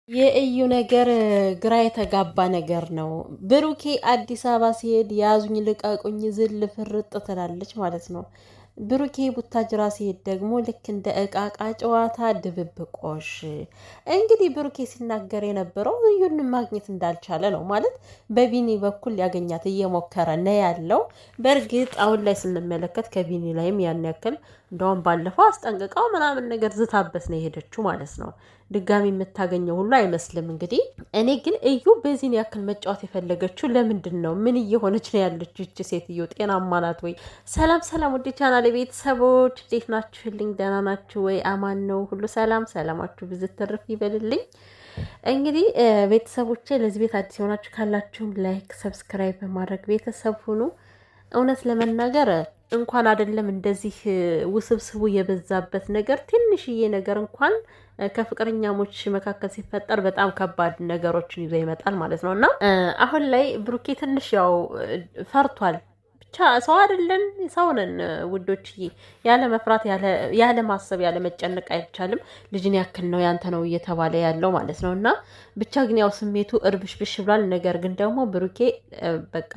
የእዩ ነገር ግራ የተጋባ ነገር ነው። ብሩኬ አዲስ አበባ ሲሄድ ያዙኝ ልቀቁኝ ዝል ፍርጥ ትላለች ማለት ነው። ብሩኬ ቡታጅራ ሲሄድ ደግሞ ልክ እንደ እቃቃ ጨዋታ ድብብቆሽ። እንግዲህ ብሩኬ ሲናገር የነበረው እዩን ማግኘት እንዳልቻለ ነው ማለት በቢኒ በኩል ሊያገኛት እየሞከረ ነው ያለው። በእርግጥ አሁን ላይ ስንመለከት ከቢኒ ላይም ያን ያክል እንደውም ባለፈው አስጠንቅቃው ምናምን ነገር ዝታበት ነው የሄደችው ማለት ነው። ድጋሚ የምታገኘው ሁሉ አይመስልም። እንግዲህ እኔ ግን እዩ በዚህን ያክል መጫወት የፈለገችው ለምንድን ነው? ምን እየሆነች ነው ያለችው ይቺ ሴትዮ? ጤናማ ናት ወይ? ሰላም ሰላም፣ ውድ ቻናል ቤተሰቦች እንዴት ናችሁልኝ? ደህና ናችሁ ወይ? አማን ነው ሁሉ ሰላም። ሰላማችሁ ብዝት ትርፍ ይበልልኝ። እንግዲህ ቤተሰቦቼ ለዚህ ቤት አዲስ የሆናችሁ ካላችሁም ላይክ፣ ሰብስክራይብ በማድረግ ቤተሰብ ሁኑ። እውነት ለመናገር እንኳን አይደለም እንደዚህ ውስብስቡ የበዛበት ነገር ትንሽዬ ነገር እንኳን ከፍቅረኛሞች መካከል ሲፈጠር በጣም ከባድ ነገሮችን ይዞ ይመጣል ማለት ነው። እና አሁን ላይ ብሩኬ ትንሽ ያው ፈርቷል። ብቻ ሰው አይደለን ሰው ነን ውዶችዬ። ያለ መፍራት ያለ ማሰብ ያለ መጨነቅ አይቻልም። ልጅን ያክል ነው ያንተ ነው እየተባለ ያለው ማለት ነው። እና ብቻ ግን ያው ስሜቱ እርብሽብሽ ብሏል። ነገር ግን ደግሞ ብሩኬ በቃ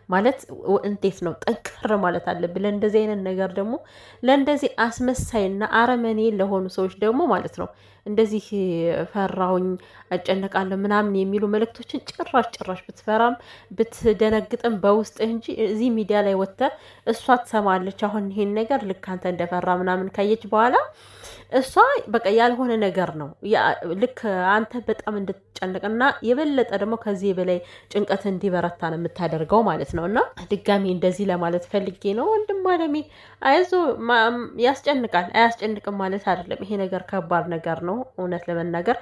ማለት እንዴት ነው ጠንከር ማለት አለብን። ለእንደዚህ አይነት ነገር ደግሞ ለእንደዚህ አስመሳይና አረመኔ ለሆኑ ሰዎች ደግሞ ማለት ነው እንደዚህ ፈራሁኝ አጨነቃለሁ ምናምን የሚሉ መልእክቶችን ጭራሽ ብትፈራም ብትደነግጥም በውስጥ እንጂ እዚህ ሚዲያ ላይ ወጥተህ እሷ ትሰማለች። አሁን ይሄን ነገር ልክ አንተ እንደፈራ ምናምን ካየች በኋላ እሷ በቃ ያልሆነ ነገር ነው ልክ አንተ በጣም እንድትጨነቅና የበለጠ ደግሞ ከዚህ በላይ ጭንቀት እንዲበረታ ነው የምታደርገው ማለት ነው። እና ድጋሚ እንደዚህ ለማለት ፈልጌ ነው። ወንድም አለሜ አይዞ፣ ያስጨንቃል አያስጨንቅም ማለት አይደለም። ይሄ ነገር ከባድ ነገር ነው እውነት ለመናገር።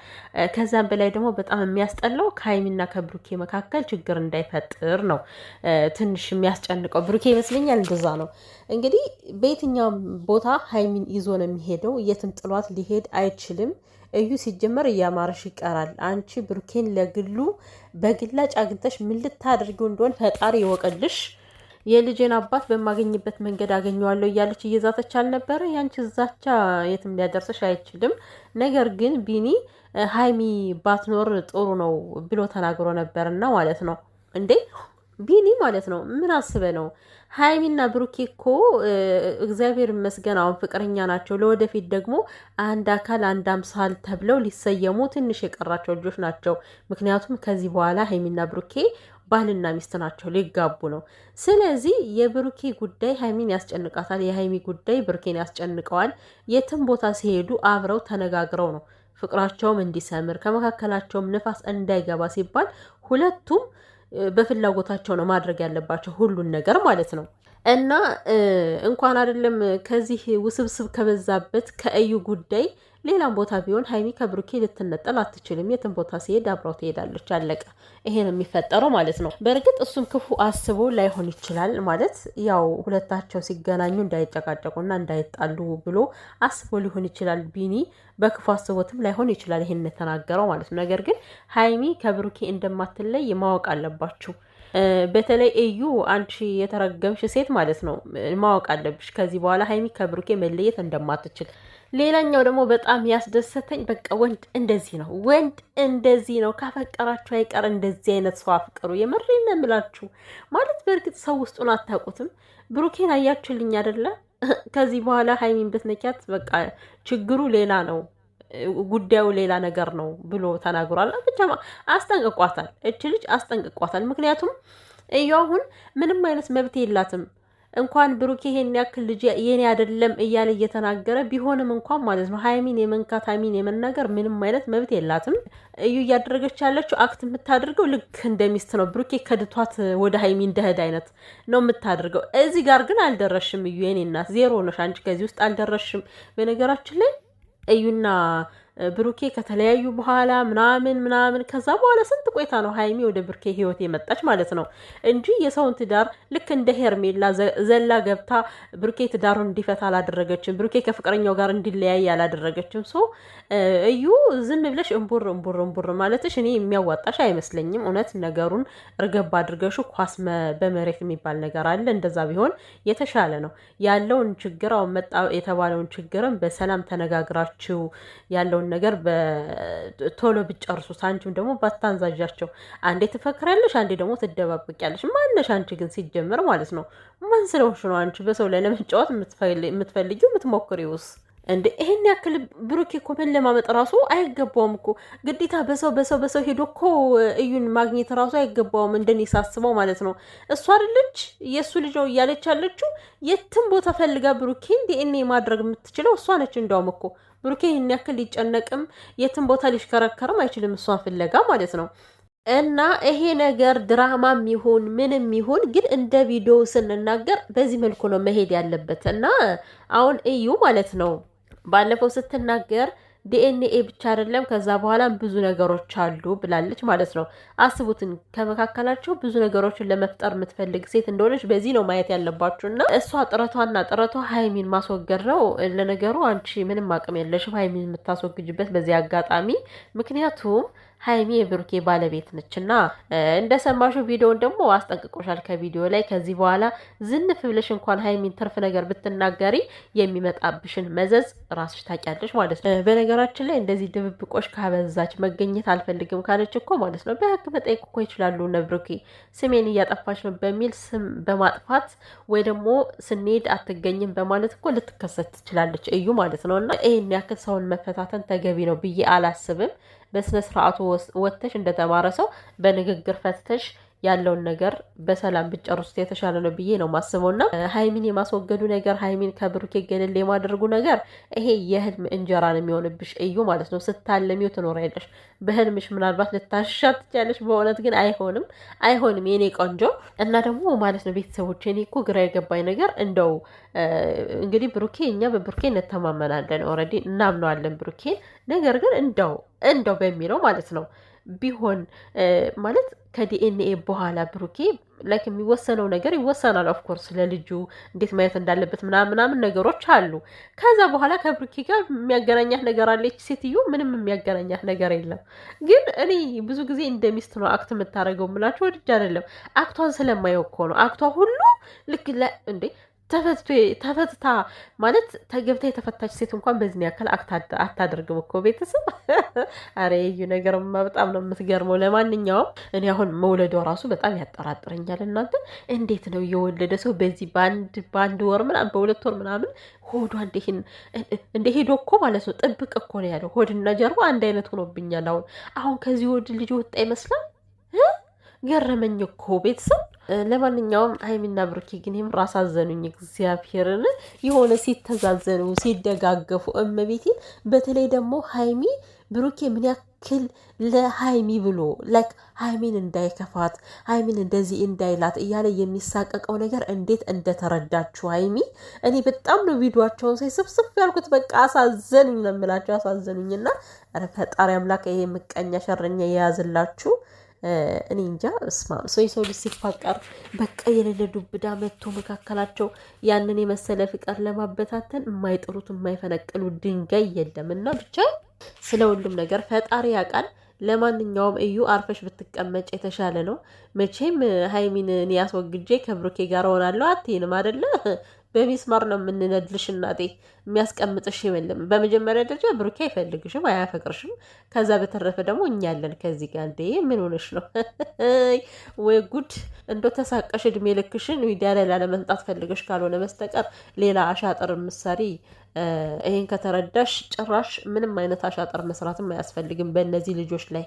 ከዛም በላይ ደግሞ በጣም የሚያስጠላው ከሀይሚና ከብሩኬ መካከል ችግር እንዳይፈጥር ነው ትንሽ የሚያስጨንቀው። ብሩኬ ይመስለኛል እንደዛ ነው። እንግዲህ በየትኛውም ቦታ ሀይሚን ይዞ ነው የሚሄደው። የትም ጥሏት ሊሄድ አይችልም። እዩ ሲጀመር እያማረሽ ይቀራል። አንቺ ብሩኬን ለግሉ በግላጭ አግኝተሽ ምን ልታደርጊው እንደሆን ፈጣሪ ይወቀልሽ። የልጄን አባት በማገኝበት መንገድ አገኘዋለሁ እያለች እየዛተች አልነበረ? ያንቺ ዛቻ የትም ሊያደርሰሽ አይችልም። ነገር ግን ቢኒ ሀይሚ ባትኖር ጥሩ ነው ብሎ ተናግሮ ነበርና ማለት ነው እንዴ ቢኒ ማለት ነው። ምን አስበ ነው? ሀይሚና ብሩኬ እኮ እግዚአብሔር ይመስገን አሁን ፍቅረኛ ናቸው። ለወደፊት ደግሞ አንድ አካል አንድ አምሳል ተብለው ሊሰየሙ ትንሽ የቀራቸው ልጆች ናቸው። ምክንያቱም ከዚህ በኋላ ሀይሚና ብሩኬ ባልና ሚስት ናቸው፣ ሊጋቡ ነው። ስለዚህ የብሩኬ ጉዳይ ሀይሚን ያስጨንቃታል፣ የሀይሚ ጉዳይ ብሩኬን ያስጨንቀዋል። የትም ቦታ ሲሄዱ አብረው ተነጋግረው ነው ፍቅራቸውም እንዲሰምር ከመካከላቸውም ንፋስ እንዳይገባ ሲባል ሁለቱም በፍላጎታቸው ነው ማድረግ ያለባቸው ሁሉን ነገር ማለት ነው። እና እንኳን አይደለም ከዚህ ውስብስብ ከበዛበት ከእዩ ጉዳይ ሌላም ቦታ ቢሆን ሀይሚ ከብሩኬ ልትነጠል አትችልም። የትም ቦታ ሲሄድ አብረው ትሄዳለች። አለቀ። ይሄ ነው የሚፈጠረው ማለት ነው። በእርግጥ እሱም ክፉ አስቦ ላይሆን ይችላል ማለት ያው ሁለታቸው ሲገናኙ እንዳይጨቃጨቁና እንዳይጣሉ ብሎ አስቦ ሊሆን ይችላል። ቢኒ በክፉ አስቦትም ላይሆን ይችላል ይሄን የተናገረው ማለት ነው። ነገር ግን ሀይሚ ከብሩኬ እንደማትለይ ማወቅ አለባችሁ። በተለይ እዩ አንቺ የተረገምሽ ሴት ማለት ነው ማወቅ አለብሽ ከዚህ በኋላ ሀይሚ ከብሩኬ መለየት እንደማትችል። ሌላኛው ደግሞ በጣም ያስደሰተኝ በቃ ወንድ እንደዚህ ነው፣ ወንድ እንደዚህ ነው። ካፈቀራችሁ አይቀር እንደዚህ አይነት ሰው አፍቅሩ። የምሬን ነው የምላችሁ ማለት በእርግጥ ሰው ውስጡን አታውቁትም። ብሩኬን አያችሁልኝ አይደለ? ከዚህ በኋላ ሀይሚን ብትነኪያት በቃ ችግሩ ሌላ ነው፣ ጉዳዩ ሌላ ነገር ነው ብሎ ተናግሯል። ብቻ አስጠንቅቋታል፣ እች ልጅ አስጠንቅቋታል። ምክንያቱም እዩ አሁን ምንም አይነት መብት የላትም። እንኳን ብሩኬ ይሄን ያክል ልጅ የኔ አይደለም እያለ እየተናገረ ቢሆንም እንኳን ማለት ነው ሀይሚን የመንካት ሀይሚን የመናገር ምንም አይነት መብት የላትም። እዩ እያደረገች ያለችው አክት የምታደርገው ልክ እንደሚስት ነው። ብሩኬ ከድቷት ወደ ሀይሚ እንደሄድ አይነት ነው የምታደርገው። እዚህ ጋር ግን አልደረሽም እዩ የኔ እናት፣ ዜሮ ነሽ አንቺ ከዚህ ውስጥ አልደረሽም። በነገራችን ላይ እዩና ብሩኬ ከተለያዩ በኋላ ምናምን ከዛ በኋላ ስንት ቆይታ ነው ሀይሚ ወደ ብሩኬ ህይወት የመጣች ማለት ነው እንጂ የሰውን ትዳር ልክ እንደ ሄርሜላ ዘላ ገብታ ብሩኬ ትዳሩን እንዲፈታ አላደረገችም። ብሩኬ ከፍቅረኛው ጋር እንዲለያይ አላደረገችም። ሶ እዩ ዝም ብለሽ እምቡር ማለትሽ እኔ የሚያዋጣሽ አይመስለኝም። እውነት ነገሩን እርገባ አድርገሹ ኳስ በመሬት የሚባል ነገር አለ። እንደዛ ቢሆን የተሻለ ነው። ያለውን ችግር አሁን መጣ የተባለውን ችግርም በሰላም ተነጋግራችሁ ያለውን ያለውን ነገር ቶሎ ብጨርሱት፣ አንቺም ደግሞ ባታንዛዣቸው። አንዴ ትፈክራለሽ፣ አንዴ ደግሞ ትደባበቂያለሽ። ማነሽ አንቺ ግን ሲጀመር ማለት ነው? ማን ስለሆንሽ ነው አንቺ በሰው ላይ ለመጫወት የምትፈልጊው የምትሞክሪውስ? እንደ ይሄን ያክል ብሩኬ እኮ መለማመጥ ራሱ አይገባውም እኮ ግዴታ በሰው ሄዶ እኮ እዩን ማግኘት ራሱ አይገባውም፣ እንደኔ ሳስበው ማለት ነው። እሷ አይደለች የእሱ ልጅ ነው እያለች ያለችው። የትም ቦታ ፈልጋ ብሩኬ ዲኤንኤ ማድረግ የምትችለው እሷ ነች። እንደውም እኮ ብሩኬ ይህን ያክል ሊጨነቅም የትም ቦታ ሊሽከረከርም አይችልም፣ እሷን ፍለጋ ማለት ነው። እና ይሄ ነገር ድራማም ይሁን ምንም ይሁን ግን እንደ ቪዲዮ ስንናገር በዚህ መልኩ ነው መሄድ ያለበት። እና አሁን እዩ ማለት ነው ባለፈው ስትናገር ዲኤንኤ ብቻ አይደለም ከዛ በኋላ ብዙ ነገሮች አሉ ብላለች ማለት ነው። አስቡትን ከመካከላቸው ብዙ ነገሮችን ለመፍጠር የምትፈልግ ሴት እንደሆነች በዚህ ነው ማየት ያለባችሁ። እና እሷ ጥረቷ ሀይሚን ማስወገድ ነው። ለነገሩ አንቺ ምንም አቅም የለሽም ሀይሚን የምታስወግጅበት በዚህ አጋጣሚ። ምክንያቱም ሀይሚ የብሩኬ ባለቤት ነች እና እንደሰማሹ ቪዲዮን ደግሞ አስጠንቅቆሻል ከቪዲዮ ላይ። ከዚህ በኋላ ዝንፍ ብለሽ እንኳን ሀይሚን ትርፍ ነገር ብትናገሪ የሚመጣብሽን መዘዝ ራስሽ ታውቂያለሽ ማለት ነው። በነገራችን ላይ እንደዚህ ድብብቆሽ ካበዛች መገኘት አልፈልግም ካለች እኮ ማለት ነው በህግ መጠየቅ እኮ ይችላሉ እነ ብሩኬ። ስሜን እያጠፋች ነው በሚል ስም በማጥፋት ወይ ደግሞ ስንሄድ አትገኝም በማለት እኮ ልትከሰት ትችላለች እዩ ማለት ነው። እና ይህን ያክል ሰውን መፈታተን ተገቢ ነው ብዬ አላስብም። በስነ ስርዓቱ ወጥተሽ እንደተማረ ሰው በንግግር ፈትተሽ ያለውን ነገር በሰላም ብጨርሱት የተሻለ ነው ብዬ ነው ማስበው። እና ሀይሚን የማስወገዱ ነገር ሀይሚን ከብሩኬ ገለል የማድረጉ ነገር ይሄ የህልም እንጀራ ነው የሚሆንብሽ እዩ ማለት ነው። ስታለሚው ትኖሪያለሽ፣ በህልምሽ ምናልባት ልታሻት ትችያለሽ። በእውነት ግን አይሆንም የኔ ቆንጆ። እና ደግሞ ማለት ነው ቤተሰቦች እኔ እኮ ግራ የገባኝ ነገር እንደው እንግዲህ ብሩኬ እኛ በብሩኬ እንተማመናለን፣ ኦልሬዲ እናምነዋለን ብሩኬ። ነገር ግን እንደው በሚለው ማለት ነው ቢሆን ማለት ከዲኤንኤ በኋላ ብሩኬ ላይክ የሚወሰነው ነገር ይወሰናል። ኦፍኮርስ ለልጁ እንዴት ማየት እንዳለበት ምናምን ነገሮች አሉ። ከዛ በኋላ ከብሩኬ ጋር የሚያገናኛት ነገር አለች ሴትዮ። ምንም የሚያገናኛት ነገር የለም። ግን እኔ ብዙ ጊዜ እንደ ሚስት ነው አክት የምታደርገው የምላቸው ወድጄ አይደለም። አክቷን ስለማየው እኮ ነው። አክቷ ሁሉ ልክ እንዴ ተፈትታ ማለት ተገብታ የተፈታች ሴት እንኳን በዚህ ያክል አታደርግም እኮ ቤተሰብ። አረ እዩ ነገርማ በጣም ነው የምትገርመው። ለማንኛውም እኔ አሁን መውለዷ ራሱ በጣም ያጠራጥረኛል። እናንተ እንዴት ነው የወለደ ሰው በዚህ በአንድ ወር ምናምን በሁለት ወር ምናምን ሆዷ እንደ ሄዶ እኮ ማለት ነው ጥብቅ እኮ ነው ያለው። ሆድና ጀርባ አንድ አይነት ሆኖብኛል። አሁን ከዚህ ሆድ ልጅ ወጣ ይመስላል። ገረመኝ እኮ ቤተሰብ። ለማንኛውም ሀይሚና ብሩኬ ግን የምር አሳዘኑኝ። እግዚአብሔርን የሆነ ሲተዛዘኑ ሲደጋገፉ እመቤቴን። በተለይ ደግሞ ሀይሚ ብሩኬ ምን ያክል ለሀይሚ ብሎ ላይክ ሀይሚን እንዳይከፋት ሀይሚን እንደዚህ እንዳይላት እያለ የሚሳቀቀው ነገር እንዴት እንደተረዳችሁ ሀይሚ። እኔ በጣም ነው ቪዲዮቸውን ሳይ ስብስብ ያልኩት። በቃ አሳዘኑኝ ነው የምላቸው፣ አሳዘኑኝና ፈጣሪ አምላክ ይሄ ምቀኛ ሸረኛ የያዝላችሁ። እኔ እንጃ እስማ ሰው ልጅ ሲፋቀር በቃ የሌለ ዱብዳ መጥቶ መካከላቸው ያንን የመሰለ ፍቅር ለማበታተን የማይጥሩት የማይፈነቅሉ ድንጋይ የለም። እና ብቻ ስለ ሁሉም ነገር ፈጣሪ ያውቃል። ለማንኛውም እዩ አርፈሽ ብትቀመጭ የተሻለ ነው። መቼም ሀይሚን እኔ ያስወግጄ ከብሩኬ ጋር ሆናለሁ አትይንም አይደለ? በሚስማር ነው የምንነድልሽ እናቴ። የሚያስቀምጥሽ የለም። በመጀመሪያ ደረጃ ብሩኬ አይፈልግሽም፣ አያፈቅርሽም። ከዛ በተረፈ ደግሞ እኛ ያለን ከዚህ ጋር እንዴ ምን ሆነሽ ነው? ወይ ጉድ! እንዶ ተሳቀሽ እድሜ ልክሽን ሚዲያ ላይ ላለመምጣት ፈልገሽ ካልሆነ በስተቀር ሌላ አሻጥር ምሳሌ ይሄን ከተረዳሽ ጭራሽ ምንም አይነት አሻጥር መስራትም አያስፈልግም በእነዚህ ልጆች ላይ።